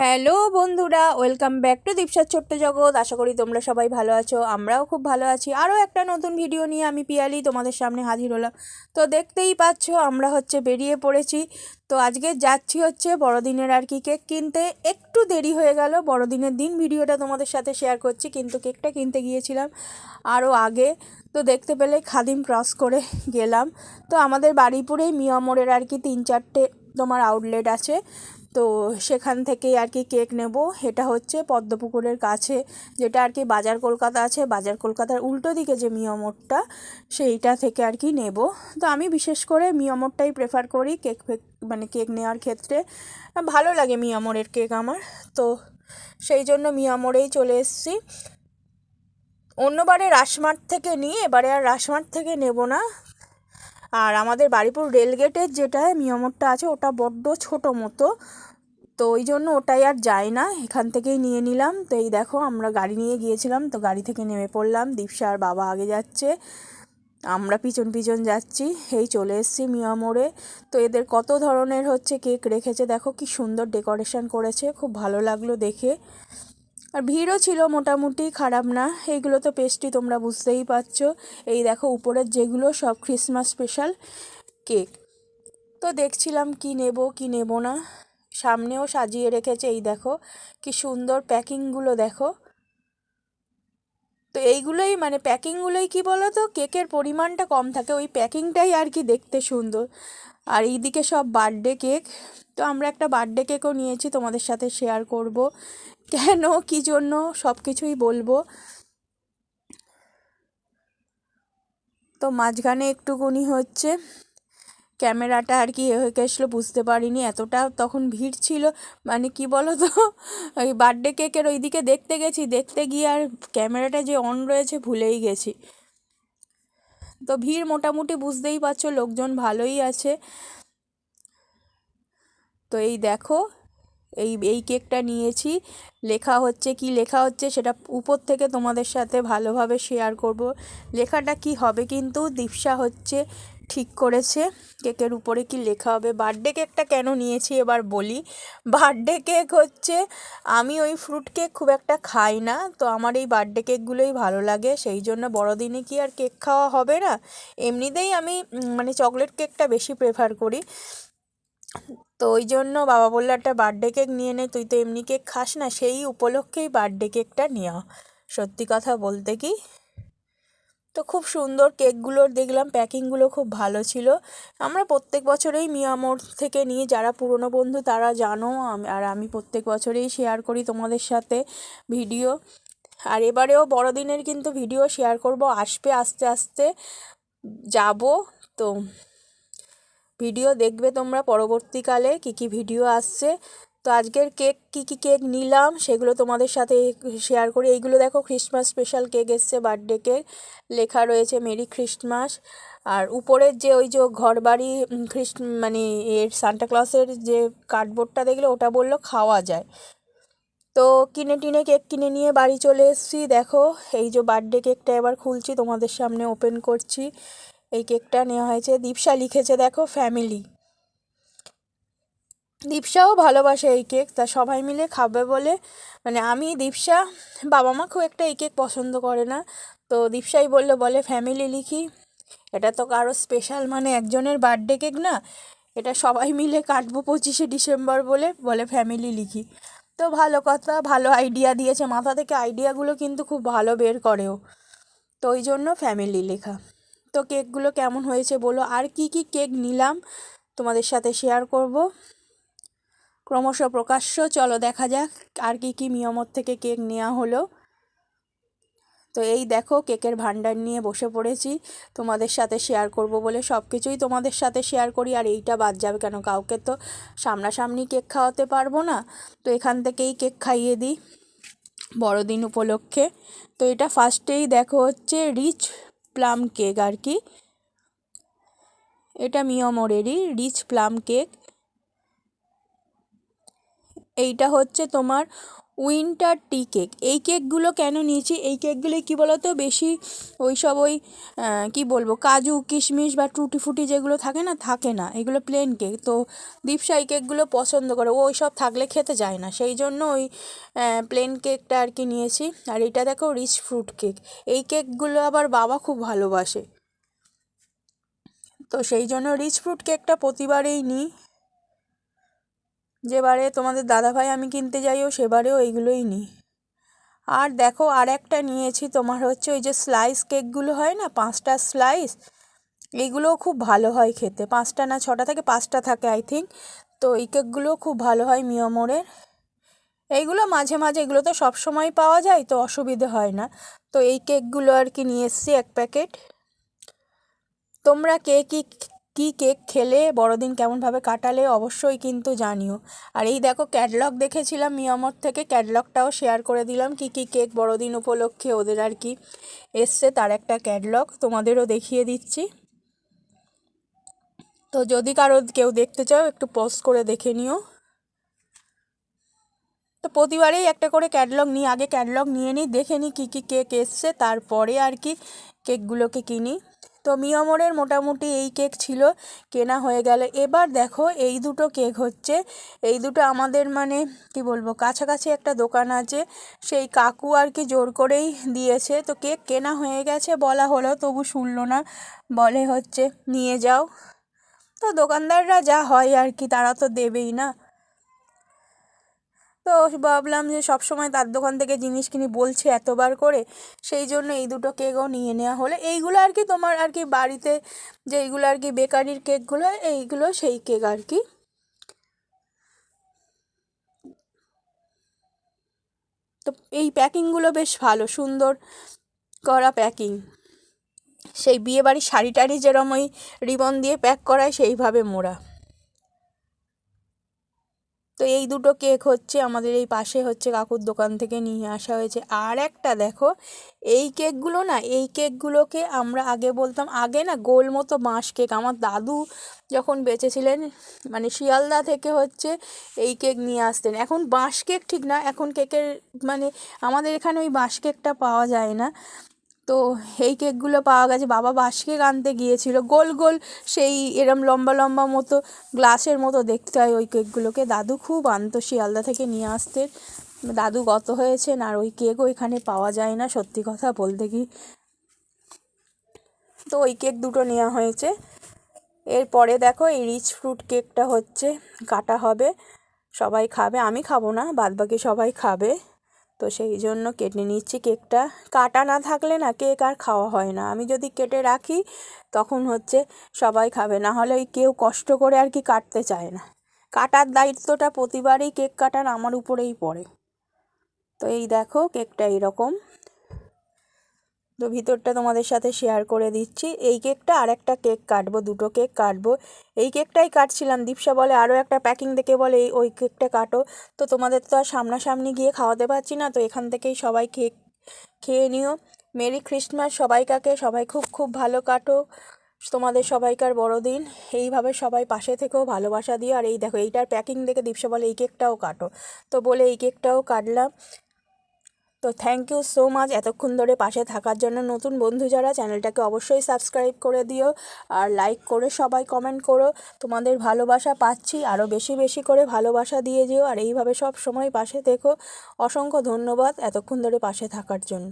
Hello বন্ধুরা, welcome back to দীপসার ছোট্ট জগৎ। আশা করি তোমরা সবাই ভালো আছো, আমরাও খুব ভালো আছি। আরও একটা নতুন ভিডিও নিয়ে আমি পিয়ালি তোমাদের সামনে হাজির হলাম। তো দেখতেই পাচ্ছ আমরা বেরিয়ে পড়েছি। তো আজকে যাচ্ছি বড়দিনের আর কি কেক কিনতে। একটু দেরি হয়ে গেল, বড়দিনের দিন ভিডিওটা তোমাদের সাথে শেয়ার করছি, কিন্তু কেকটা কিনতে গিয়েছিলাম আরও আগে। তো দেখতে পেলে খাদিম ক্রস করে গেলাম। তো আমাদের বাড়িপুরেই মিয়ামোড়ের আর কি 3-4টে তোমার আউটলেট আছে। তো সেখান থেকেই আর কি কেক নেব। এটা পদ্মপুকুরের কাছে, যেটা আর কি বাজার কলকাতা আছে, বাজার কলকাতার উল্টো দিকে যে মিয়ামোড়টা, সেইটা থেকে আর কি নেব। তো আমি বিশেষ করে মিয়ামোড়টাই প্রেফার করি কেক মানে কেক নেওয়ার ক্ষেত্রে। ভালো লাগে মিয়ামোড়ের কেক আমার। তো সেই জন্য মিয়ামোড়েই চলে এসেছি। অন্যবারে রাসমার্ট থেকে নিই, এবারে আর রাসমার্ট থেকে নেব না। আর আমাদের বাড়িপুর রেলগেটের যেটা মিয়ামোড়টা আছে, ওটা বড্ড ছোটো মতো, তো ওই জন্য ওটাই আর যাই না, এখান থেকেই নিয়ে নিলাম। তো এই দেখো আমরা গাড়ি নিয়ে গিয়েছিলাম, তো গাড়ি থেকে নেমে পড়লাম। দীপসা আর বাবা আগে যাচ্ছে, আমরা পিছন পিছন যাচ্ছি। এই চলে এসেছি মিয়ামোড়ে। তো এদের কত ধরনের কেক রেখেছে, দেখো কি সুন্দর ডেকোরেশন করেছে, খুব ভালো লাগলো দেখে। আর ভিড়ও ছিল মোটামুটি, খারাপ না। এইগুলো তো পেস্ট্রি, তোমরা বুঝতেই পারছো। এই দেখো উপরের যেগুলো সব ক্রিসমাস স্পেশাল কেক। তো দেখছিলাম কি নেব কি নেব না। সামনেও সাজিয়ে রেখেছে, এই দেখো কি সুন্দর প্যাকিংগুলো দেখো। তো এইগুলোই মানে প্যাকিংগুলোই কি বলো তো, কেকের পরিমাণটা কম থাকে, ওই প্যাকিংটাই আর কি দেখতে সুন্দর। আর এইদিকে সব বার্থডে কেক। তো আমরা একটা বার্থডে কেকও নিয়েছি, তোমাদের সাথে শেয়ার করব, কেন কি জন্য সব কিছুই বলবো। তো মাঝখানে একটুকুনি ক্যামেরাটা আর কি হয়ে গেছিলো, বুঝতে পারিনি, এতটা তখন ভিড় ছিল। মানে কি বলো তো, ওই বার্থডে কেকের ওইদিকে দেখতে গেছি, দেখতে গিয়ে আর ক্যামেরাটা যে অন রয়েছে ভুলেই গেছি। তো ভিড় মোটামুটি বুঝতেই পারছো, লোকজন ভালোই আছে। তো এই দেখো এই এই কেকটা নিয়েছি। কি লেখা হচ্ছে সেটা উপর থেকে তোমাদের সাথে ভালোভাবে শেয়ার করব। লেখাটা কি হবে কিন্তু দীপসা ঠিক করেছে কেকের উপরে কি লেখা হবে। বার্থডে কেকটা কেন নিয়েছি এবার বলি। বার্থডে কেক আমি ওই ফ্রুট কেক খুব একটা খাই না, তো আমার এই বার্থডে কেকগুলোই ভালো লাগে, সেই জন্য বড়দিনে কি আর কেক খাওয়া হবে না। এমনিতেই আমি মানে চকলেট কেকটা বেশি প্রেফার করি। তো ওই জন্য বাবা বললো একটা বার্থডে কেক নিয়ে নে, তুই তো এমনি কেক খাস না, সেই উপলক্ষেই বার্থডে কেকটা নেওয়া। সত্যি কথা বলতে কি, তো খুব সুন্দর কেকগুলো দেখলাম, প্যাকিংগুলো খুব ভালো ছিল। আমরা প্রত্যেক বছরেই মিয়ামোড় থেকে নিই, যারা পুরনো বন্ধু তারা জানো। আর আমি প্রত্যেক বছরেই শেয়ার করি তোমাদের সাথে ভিডিও। আর এবারেও বড়দিনের কিন্তু ভিডিও শেয়ার করব, আসবে আস্তে আস্তে যাব। তো ভিডিও দেখবে তোমরা পরবর্তীকালে কি কি ভিডিও আসছে। তো আজকের কেক কি কি কেক নিলাম সেগুলো তোমাদের সাথে শেয়ার করি। এইগুলো দেখো ক্রিসমাস স্পেশাল কেক এসছে, বার্থডে কেক, লেখা রয়েছে মেরি ক্রিসমাস। আর উপরের যে ওই যে ঘরবাড়ি মানে এর সান্টাক্লসের যে কার্ডবোর্ডটা দেখলে ওটা বললো খাওয়া যায়। তো কিনে টিনে কেক কিনে নিয়ে বাড়ি চলে এসেছি। দেখো এই যে বার্থডে কেকটা এবার খুলছি, তোমাদের সামনে ওপেন করছি। এই কেকটা নেওয়া হয়েছে, দীপসা লিখেছে দেখো ফ্যামিলি। দীপসাও ভালোবাসে এই কেক, তা সবাই মিলে খাবে বলে, মানে আমি দীপসা, বাবা মা খুব একটা এই কেক পছন্দ করে না। তো দীপসাই বলে ফ্যামিলি লিখি, এটা তো কারো স্পেশাল মানে একজনের বার্থডে কেক না, এটা সবাই মিলে কাটবো 25শে ডিসেম্বর বলে ফ্যামিলি লিখি। তো ভালো কথা, ভালো আইডিয়া দিয়েছে, মাথা থেকে আইডিয়াগুলো কিন্তু খুব ভালো বের করেও। তো ওই জন্য ফ্যামিলি লেখা। তো কেকগুলো কেমন হয়েছে বলো, আর কি কি কেক নিলাম তোমাদের সাথে শেয়ার করব ক্রমশ প্রকাশ্য। চলো দেখা যাক আর কি কি মিয়ামোর থেকে কেক নেওয়া হলো। তো এই দেখো কেকের ভান্ডার নিয়ে বসে পড়েছি, তোমাদের সাথে শেয়ার করব বলে সব কিছুই তোমাদের সাথে শেয়ার করি। আর এইটা বাদ যাবে কেন, কাউকে তো সামনাসামনি কেক খাওয়াতে পারবো না, তো এখান থেকেই কেক খাইয়ে দিই বড়দিন উপলক্ষে। তো এটা ফার্স্টেই দেখো রিচ প্লাম কেক আর কি, এটা মিয়ামোরেরই রিচ প্লাম কেক। এইটা তোমার উইন্টার টি কেক। এই কেকগুলো কেন নিয়েছি, এই কেকগুলো কী বলো তো, বেশি ওই কী বলবো, কাজু কিশমিশ বা টুটি ফুটি যেগুলো থাকে না, এগুলো প্লেন কেক। তো দীপশা এই কেকগুলো পছন্দ করে, ও ওই সব থাকলে খেতে যায় না, সেই জন্য ওই প্লেন কেকটা আর কি নিয়েছি। আর এটা দেখো রিচ ফ্রুট কেক, এই কেকগুলো আবার বাবা খুব ভালোবাসে, তো সেই জন্য রিচ ফ্রুট কেকটা প্রতিবারেই নিই। যেবারে তোমাদের দাদাভাই আমি কিনতে যাইও সেবারেও এইগুলোই নিই। আর দেখো আর একটা নিয়েছি তোমার হচ্ছে ওই যে স্লাইস কেকগুলো হয় না, 5টা স্লাইস, এইগুলোও খুব ভালো হয় খেতে, 5টা না 6টা থেকে 5টা থাকে আই থিঙ্ক। তো এই কেকগুলোও খুব ভালো হয় মিয়ামোরের। এইগুলো মাঝে মাঝে, এগুলো তো সব সময় পাওয়া যায়, তো অসুবিধে হয় না। তো এই কেকগুলো আর কি নিয়ে এসেছি 1 প্যাকেট। তোমরা কে কী কেক খেলে, বড়দিন কেমনভাবে কাটালে অবশ্যই কিন্তু জানিও। আর এই দেখো ক্যাটলগ দেখেছিলাম মিয়ামোর থেকে, ক্যাটলগটাও শেয়ার করে দিলাম, কী কেক বড়দিন উপলক্ষে ওদের আর কি এসছে তার একটা ক্যাটলগ তোমাদেরও দেখিয়ে দিচ্ছি। তো যদি কেউ দেখতে চাও একটু পজ করে দেখে নিও। তো প্রতিবারেই একটা করে ক্যাটলগ নিই, আগে ক্যাটলগ নিয়ে নিই, দেখে নিই কী কেক এসছে, তারপরে আর কি কেকগুলোকে কিনি। তো মিয়ামোরের মোটামুটি এই কেক ছিল, কেনা হয়ে গেল। এবার দেখো এই দুটো কেক হচ্ছে, এই দুটো আমাদের মানে কি বলবো, কাছাকাছি একটা দোকান আছে, সেই কাকু আর কি জোর করেই দিয়েছে। তো কেক কেনা হয়ে গেছে, বলা হলো তবু শুনলো না, বলে হচ্ছে নিয়ে যাও। তো দোকানদাররা যা হয় আর কি, তারা তো দেবেই না। তো ভাবলাম যে সব সময় তার দোকান থেকে জিনিস কিনি, বলছে এতবার করে, সেই জন্য এই দুটো কেকও নিয়ে নেওয়া হলো। এইগুলো আর কি তোমার আর কি বাড়িতে যেইগুলো আর কি বেকারির কেকগুলো, এইগুলো সেই কেক আর কি। তো এই প্যাকিংগুলো বেশ ভালো, সুন্দর করা প্যাকিং, সেই বিয়েবাড়ির শাড়ি টাড়ি যেরম ওই রিবন দিয়ে প্যাক করায় সেইভাবে মোড়া। তো এই দুটো কেক হচ্ছে আমাদের এই পাশে হচ্ছে কাকুর দোকান থেকে নিয়ে আসা হয়েছে। আর একটা দেখো এই কেকগুলো না, এই কেকগুলোকে আমরা আগে বলতাম, আগে না গোল মতো বাঁশ কেক, আমার দাদু যখন বেঁচে ছিলেন মানে শিয়ালদা থেকে হচ্ছে এই কেক নিয়ে আসতেন। এখন বাঁশ কেক ঠিক না, এখন কেকের মানে আমাদের এখানে ওই বাঁশ কেকটা পাওয়া যায় না, তো এই কেকগুলো পাওয়া গেছে। বাবা বাঁশ কেক আনতে গিয়েছিল, গোল গোল সেই এরম লম্বা লম্বা মতো গ্লাসের মতো দেখতে হয় ওই কেকগুলোকে, দাদু খুব আনতো, শিয়ালদা থেকে নিয়ে আসতেন। দাদু গত হয়েছেন, আর ওই কেকও এখানে পাওয়া যায় না সত্যি কথা বলতে কি। তো ওই কেক দুটো নেওয়া হয়েছে। এরপরে দেখো এই রিচ ফ্রুট কেকটা হচ্ছে কাটা হবে, সবাই খাবে, আমি খাবো না, বাদবাকি সবাই খাবে, তো সেই জন্য কেটে নিচ্ছি কেকটা। কাটা না থাকলে না কেক আর খাওয়া হয় না, আমি যদি কেটে রাখি তখন হচ্ছে সবাই খাবে, না হলে ওই কেউ কষ্ট করে আর কি কাটতে চায় না। কাটার দায়িত্বটা প্রতিবারই কেক কাটার আমার উপরেই পড়ে। তো এই দেখো কেকটা এইরকম, তো ভিতরটা তোমাদের সাথে শেয়ার করে দিচ্ছি। এই কেকটা আর একটা কেক কাটবো, দুটো কেক কাটবো, এই কেকটাই কাটছিলাম, দীপশা বলে আরও একটা প্যাকিং দেখে বলে ওই কেকটা কাটো। তো তোমাদের তো আর সামনাসামনি গিয়ে খাওয়াতে পারছি না, তো এখান থেকেই সবাই কেক খেয়ে নিও। মেরি ক্রিসমাস সবাইকাকে, সবাই খুব খুব ভালো কাটো তোমাদের সবাইকার বড়দিন, এইভাবে সবাই পাশে থেকেও ভালোবাসা দিও। আর এই দেখো এইটার প্যাকিং দেখে দীপশা বলে এই কেকটাও কাটো, তো বলে এই কেকটাও কাটলাম। তো থ্যাংক ইউ সো মাচ এতক্ষণ ধরে পাশে থাকার জন্য। নতুন বন্ধু যারা, চ্যানেলটাকে অবশ্যই সাবস্ক্রাইব করে দিও, আর লাইক করে সবাই কমেন্ট করো, তোমাদের ভালোবাসা পাচ্ছি, আরও বেশি বেশি করে ভালোবাসা দিয়ে যেও, আর এইভাবে সব সময় পাশে থেকো। অসংখ্য ধন্যবাদ এতক্ষণ ধরে পাশে থাকার জন্য।